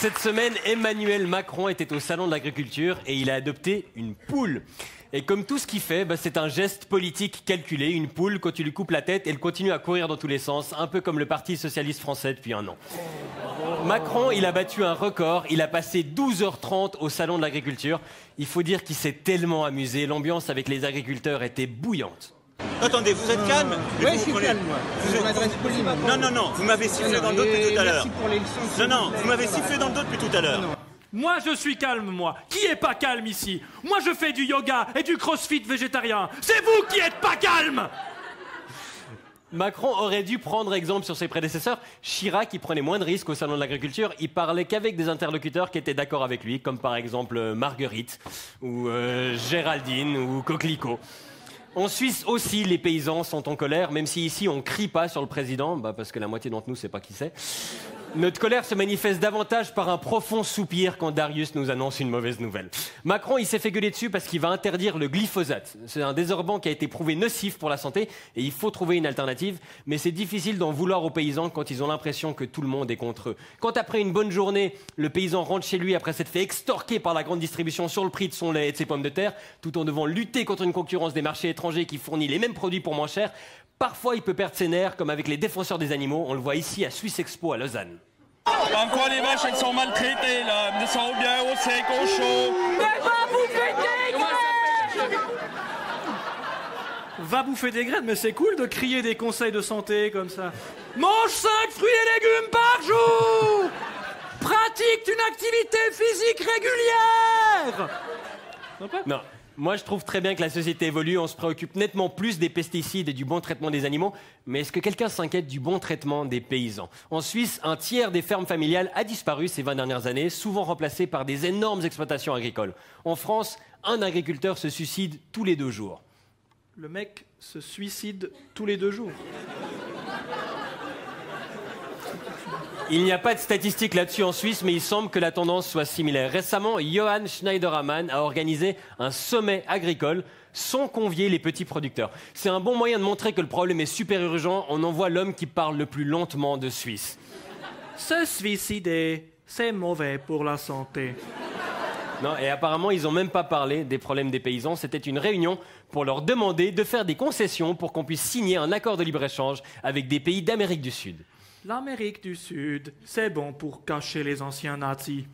Cette semaine, Emmanuel Macron était au salon de l'agriculture et il a adopté une poule. Et comme tout ce qu'il fait, c'est un geste politique calculé. Une poule, quand tu lui coupes la tête, elle continue à courir dans tous les sens, un peu comme le Parti socialiste français depuis un an. Macron, il a battu un record. Il a passé 12h30 au salon de l'agriculture. Il faut dire qu'il s'est tellement amusé. L'ambiance avec les agriculteurs était bouillante. Attendez, vous êtes calme? Oui, je suis calme, moi. Je m'adresse poliment. Non, vous m'avez sifflé dans le dos depuis tout à l'heure. Merci pour les leçons. Non, vous m'avez sifflé dans le dos depuis tout à l'heure. Moi, je suis calme, moi. Qui est pas calme ici? Moi, je fais du yoga et du crossfit végétarien. C'est vous qui êtes pas calme! Macron aurait dû prendre exemple sur ses prédécesseurs. Chirac, qui prenait moins de risques au salon de l'agriculture, il parlait qu'avec des interlocuteurs qui étaient d'accord avec lui, comme par exemple Marguerite, ou Géraldine, ou Coquelicot. En Suisse aussi, les paysans sont en colère, même si ici on crie pas sur le président, parce que la moitié d'entre nous sait pas qui c'est. Notre colère se manifeste davantage par un profond soupir quand Darius nous annonce une mauvaise nouvelle. Macron, il s'est fait gueuler dessus parce qu'il va interdire le glyphosate. C'est un désherbant qui a été prouvé nocif pour la santé et il faut trouver une alternative. Mais c'est difficile d'en vouloir aux paysans quand ils ont l'impression que tout le monde est contre eux. Quand après une bonne journée, le paysan rentre chez lui après s'être fait extorquer par la grande distribution sur le prix de son lait et de ses pommes de terre, tout en devant lutter contre une concurrence des marchés étrangers qui fournit les mêmes produits pour moins cher, parfois il peut perdre ses nerfs, comme avec les défenseurs des animaux. On le voit ici à Suisse Expo à Lausanne. Comme quoi les vaches elles sont maltraitées là, elles sont bien au sec, au chaud. Mais va bouffer des graines! Va bouffer des graines, mais c'est cool de crier des conseils de santé comme ça. Mange 5 fruits et légumes par jour! Pratique une activité physique régulière! Non. Moi, je trouve très bien que la société évolue. On se préoccupe nettement plus des pesticides et du bon traitement des animaux. Mais est-ce que quelqu'un s'inquiète du bon traitement des paysans? En Suisse, un tiers des fermes familiales a disparu ces 20 dernières années, souvent remplacées par des énormes exploitations agricoles. En France, un agriculteur se suicide tous les 2 jours. Le mec se suicide tous les 2 jours. Il n'y a pas de statistiques là-dessus en Suisse, mais il semble que la tendance soit similaire. Récemment, Johann Schneiderman a organisé un sommet agricole sans convier les petits producteurs. C'est un bon moyen de montrer que le problème est super urgent. On envoie l'homme qui parle le plus lentement de Suisse. Se suicider, c'est mauvais pour la santé. Non, et apparemment, ils n'ont même pas parlé des problèmes des paysans. C'était une réunion pour leur demander de faire des concessions pour qu'on puisse signer un accord de libre-échange avec des pays d'Amérique du Sud. L'Amérique du Sud, c'est bon pour cacher les anciens nazis.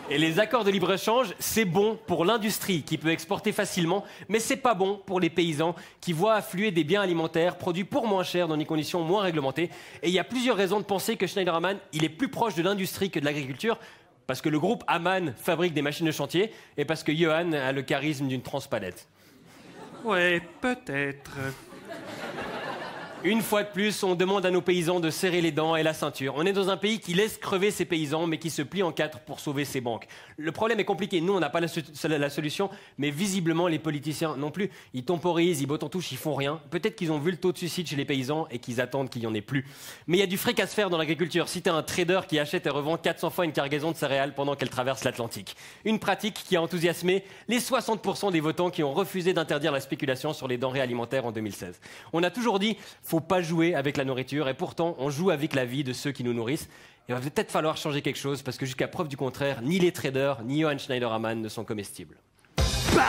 Et les accords de libre-échange, c'est bon pour l'industrie qui peut exporter facilement, mais c'est pas bon pour les paysans qui voient affluer des biens alimentaires produits pour moins cher dans des conditions moins réglementées. Et il y a plusieurs raisons de penser que Schneiderman, il est plus proche de l'industrie que de l'agriculture, parce que le groupe Amann fabrique des machines de chantier et parce que Johan a le charisme d'une transpalette. Ouais, peut-être. Une fois de plus, on demande à nos paysans de serrer les dents et la ceinture. On est dans un pays qui laisse crever ses paysans, mais qui se plie en 4 pour sauver ses banques. Le problème est compliqué. Nous, on n'a pas la solution, mais visiblement, les politiciens non plus. Ils temporisent, ils bottent en touche, ils font rien. Peut-être qu'ils ont vu le taux de suicide chez les paysans et qu'ils attendent qu'il n'y en ait plus. Mais il y a du fric à se faire dans l'agriculture. Si t'es un trader qui achète et revend 400 fois une cargaison de céréales pendant qu'elle traverse l'Atlantique. Une pratique qui a enthousiasmé les 60% des votants qui ont refusé d'interdire la spéculation sur les denrées alimentaires en 2016. On a toujours dit, faut pas jouer avec la nourriture, et pourtant on joue avec la vie de ceux qui nous nourrissent. Il va peut-être falloir changer quelque chose, parce que jusqu'à preuve du contraire, ni les traders, ni Johann Schneiderman ne sont comestibles. Bam!